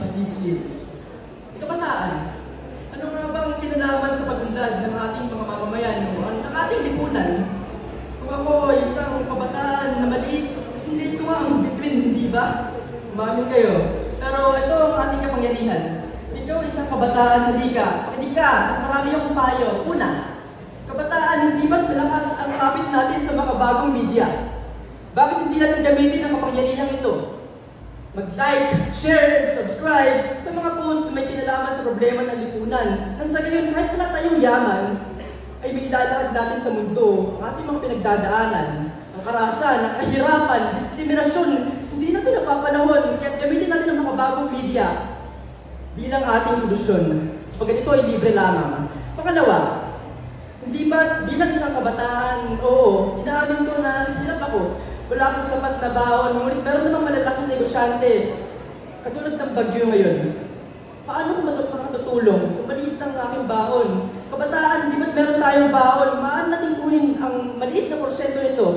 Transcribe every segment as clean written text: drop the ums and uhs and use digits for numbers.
pasisilip. Kabataan, ano nga bang kinalaman sa pag-unlad ng ating mga mamamayan ng ating lipunan? Kung ako ay isang kabataan na maliit, kasi liit ko nga ang between, hindi ba? Umamin kayo. Pero ito ang ating kapangyarihan. Ikaw ay isang kabataan, hindi ka, at marami akong payo. Una, kabataan, hindi ba't malakas ang kapit natin sa mga bagong media? Bakit hindi natin gamitin ang kapangyarihan ito? Mag-like, share, and subscribe sa mga posts na may kinalaman sa problema ng lipunan. Nang sa gayon, kahit wala tayong yaman, ay may ilalakad natin sa mundo ang ating mga pinagdadaanan, ang karahasan, ang kahirapan, diskriminasyon, hindi na pinapapanahon, kaya gamitin natin ang mga bagong media bilang ating solusyon. Sapagkat ito ay libre lamang. Pangalawa, hindi ba bilang isang kabataan, oo, inaamin ko na hirap ako. Wala akong sapat na baon, ngunit meron namang malalaking negosyante. Katulad ng bagyo ngayon. Paano ko makatutulong kung maliit ang aking baon? Kabataan, di ba't meron tayong baon? Maan natin kunin ang maliit na porsyento nito.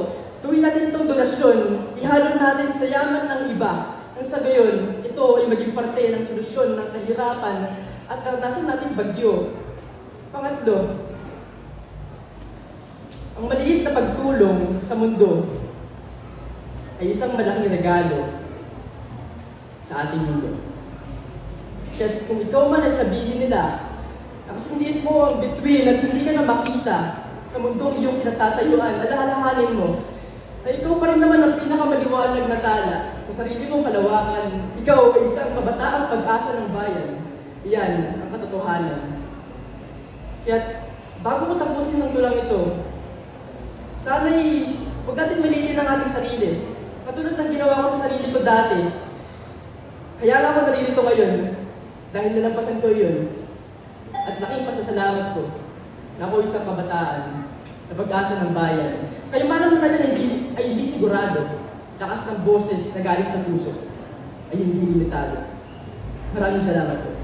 Gawin natin itong donasyon, ihalon natin sa yaman ng iba. Nang sa gayon, ito ay maging parte ng solusyon ng kahirapan at naranasan natin bagyo. Pangatlo, ang maliit na pagtulong sa mundo ay isang malaking regalo sa ating mundo. Kaya kung ikaw man ay sabihin nila, nakasindihin mo ang bituin at hindi ka na makita sa mundong iyong kinatatayuan, alalahanin mo na ikaw pa rin naman ang pinakamaliwanag na tala sa sarili mong kalawakan. Ikaw ay isang kabataang pag-asa ng bayan. Iyan ang katotohanan. Kaya bago ko tapusin ang tulang ito, sana'y huwag natin maliitin ang ating sarili. Katulad ng ginawa ko sa sarili ko dati. Kaya lang ako naririto ngayon dahil nalampasan ko yun. At laking pasasalamat ko na ako isang kabataan na pag-asa ng bayan. Kayo man naman natin ay hindi sigurado. Lakas ng boses na galing sa puso ay hindi limitado. Maraming salamat po.